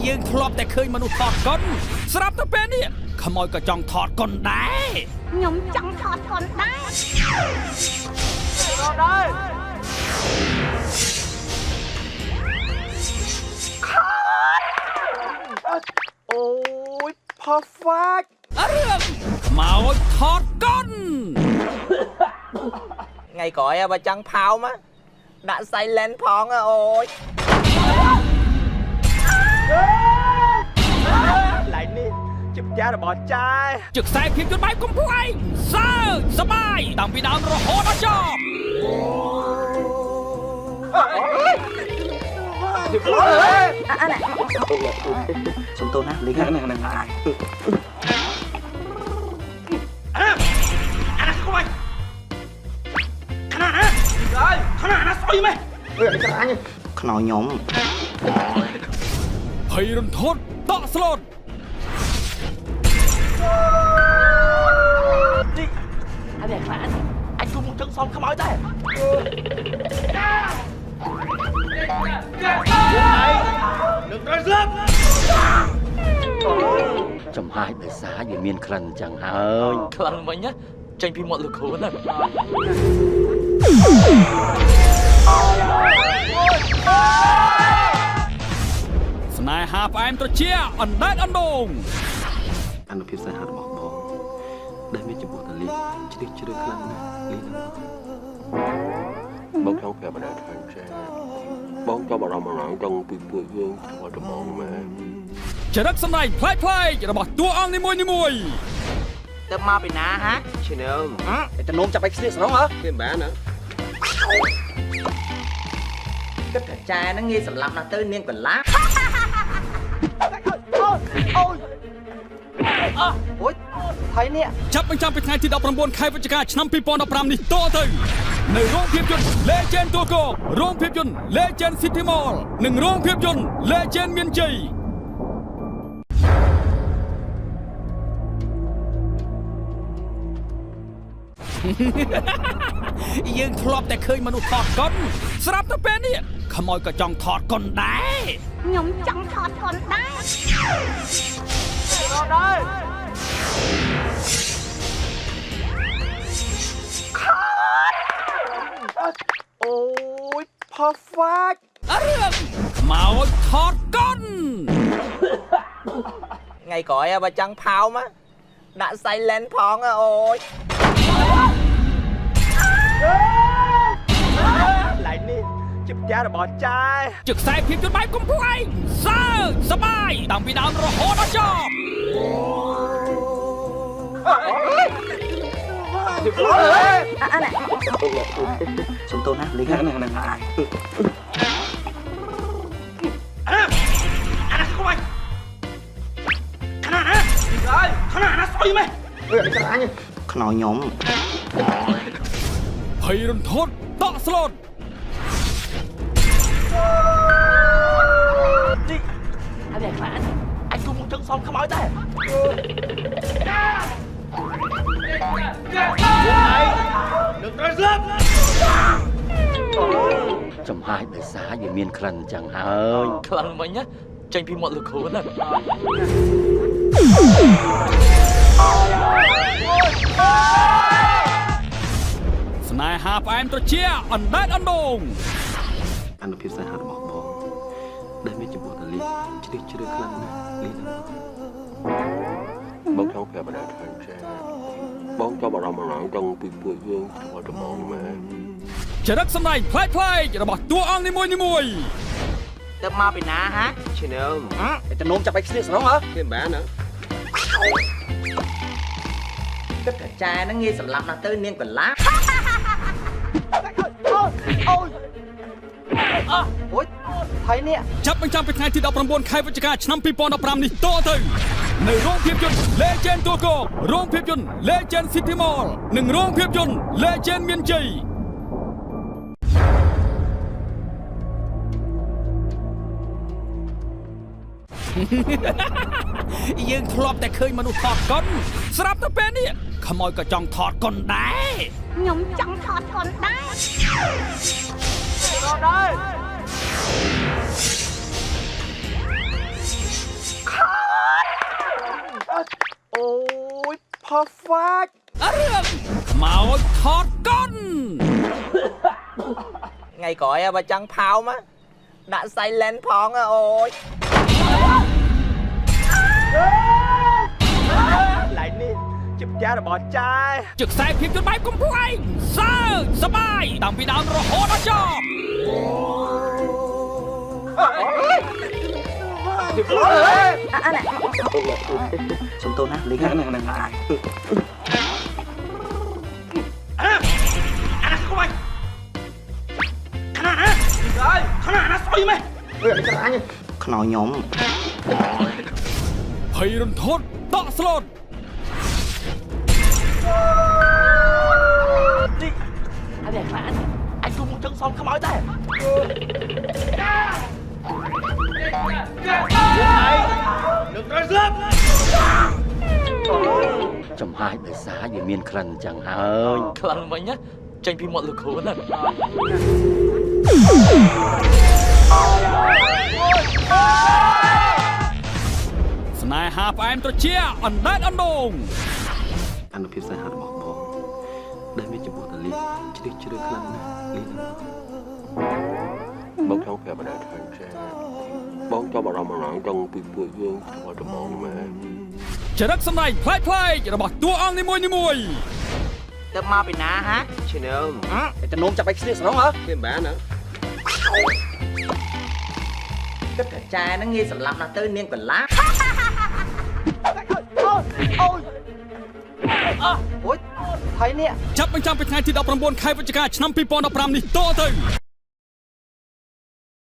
យើងធ្លាប់តែឃើញមនុស្សថតកុនស្រាប់តែពេលនេះខ្មោចក៏ចង់ថតកុនដែរខ្ញុំចង់ថតកុនដែរអូយ perfect រឿងខ្មោចថតកុនថ្ងៃក្រោយបើចង់ផោមដាក់ silent ផងអូយឡៃនេះជិបយ៉ារបស់ចាយជឹកខ្សែភាពយន្តបែបកំពុងឯងសើចសបាយតាំងពីដើមរហូតដល់ចប់អានេះសុំទោសណាលីងហ្នឹងអាខ្វាយខណៈណាហើយខណៈណាស្អុយម៉េះចាំអញខ្នោខ្ញុំភ័យរន្ធត់តក់ស្លុតនេះអានេះខ្លាអញគុំចង់សំខ្មោចដែរនឹងត្រូវស្លាប់ចំហាយដោយសារវាមានក្លិនអញ្ចឹងហើយក្លិនវិញណាចេញពីមាត់លោកគ្រូហ្នឹងស្នេហាផ្អែមត្រជាអណ្ដែតអណ្ដូងអនុភាពស្នេហារបស់បងដែលមានចំពោះតាលីជ្រឹកជ្រៅខ្លាំងណាស់លីណាបងចង់ប្រាប់បណ្ដាថាចាបងចាប់អារម្មណ៍ចង់ពីពួកយើងធ្វើដំណងមែនចរិតសម្ដែងប្លែកៗរបស់តួអង្គនីមួយៗទៅមកពីណាហ่าឈឺនើមតែនោមចាប់ឲ្យគ្នាស្រងហ៎គេមិនបានណាគិតថាចាហ្នឹងងាយសម្លាប់ណាស់ទៅនាងកន្លាអូយហើយនេះចាប់បញ្ចាំពីថ្ងៃទី19ខែវិច្ឆិកាឆ្នាំ2015នេះតទៅនៅរោងភាពយន្ត Legend តួកោរោងភាពយន្ត Legend City Mall និងរោងភាពយន្ត Legend មានជ័យយើងធ្លាប់តែឃើញមនុស្សថតកុនស្រាប់តែពេលនេះខ្មោចក៏ចង់ថតកុនដែរខ្ញុំចង់ថតកុនដែរអូយ perfect រឿងខ្មោចថតកុនថ្ងៃក្រោយបើចង់ផោមដាក់ silent ផងអូយឡៃនេះជិបយ៉ារបស់ចាយជឹកខ្សែភាពយន្តបែបកំពុងឯងសើចសបាយតាំងពីដើមរហូតដល់ចប់អានេះសុំទោសណាលីងហ្នឹងអាខ្វាយខណៈណាហើយខណៈណាស្អុយម៉េះចាំអញខ្នោខ្ញុំភ័យរន្ធត់តក់ស្លុតនេះអានេះខ្លាអញគុំចង់សំខ្មោចដែរនឹងត្រូវស្លាប់ចំហាយដោយសារវាមានក្លិនអញ្ចឹងហើយ ក្លិនវិញណាចេញពីមាត់លោកគ្រូហ្នឹងស្នេហាផ្អែមត្រជាអណ្ដែតអណ្ដូងអនុភាពស្នេហារបស់បងដែលមានចំពោះតាលីជ្រឹកជ្រៅខ្លាំងណាស់លីណាបងចង់ប្រាប់បណ្ដាថាចាបងចាប់អារម្មណ៍ចង់ពីពួកយើងធ្វើដំណងមែនចរិតសម្ដែងប្លែកៗរបស់តួអង្គនីមួយៗទៅមកពីណាហ่าឈឺនើមតែនោមចាប់ឲ្យគ្នាស្រងហ៎គេមិនបានណាគិតថាចាយហ្នឹងងាយសម្លាប់ណាស់ទៅនាងកន្លាអូយហើយនេះចាប់បញ្ចាំពីថ្ងៃទី19ខែវិច្ឆិកាឆ្នាំ2015នេះតទៅនៅរោងភាពយន្ត Legend តួកោរោងភាពយន្ត Legend City Mall និងរោងភាពយន្ត Legend មានជ័យយើងធ្លាប់តែឃើញមនុស្សថតកុនស្រាប់តែពេលនេះខ្មោចក៏ចង់ថតកុនដែរខ្ញុំចង់ថតកុនដែរ អូយ perfect រឿងមកថតកុន ថ្ងៃក្រោយបើចង់ផោមដាក់ silent ផងអូយlạiនេះជាផ្ទះរបស់ចាយ ជឹកខ្សែភាពយន្តបែបកំ pl ឯងសើសបាយតាំងពីដើមរហូតដល់ចប់ សុំទោសណាលេងហ្នឹងអាណាស្គាល់ខណៈណាហើយខណៈណាស្អុយមែនអើយចាញ់ខ្នោខ្ញុំ ភ័យរន្ធត់តក់ស្លូត នេះអានេះខ្លាអាចគុំមកចឹងសំខ្មោចដែរនឹងត្រូវស្លាប់ ចំហាយដោយសារវាមានក្លិនអញ្ចឹងហើយក្លិនវិញណាចេញពីមាត់លោកគ្រូណា ស្នេហាផ្អែមត្រជាអណ្ដែតអណ្ដូង អនុភាពស្នេហារបស់បងដែលមានចំពោះតាលីជ្រឹកជ្រៅខ្លាំងណាស់លីណា បងចង់ប្រាប់បណ្ដាថាចាបងចាប់អារម្មណ៍ចង់ពីពួកយើងថ្មថ្មមែន ចរិតសម្ដែងប្លែកៗរបស់តួអង្គនីមួយៗ ទៅមកពីណាហ่า ឈិនអើ តែនោមចាប់ឲ្យស្លៀកស្រងហ៎ វាមិនបានណា គិតថាចាយហ្នឹងងាយសម្លាប់ណាស់ទៅនាងកលាអូយហើយនេះ ចាប់បញ្ចាំពីថ្ងៃទី19 ខែវិច្ឆិកាឆ្នាំ2015នេះតទៅ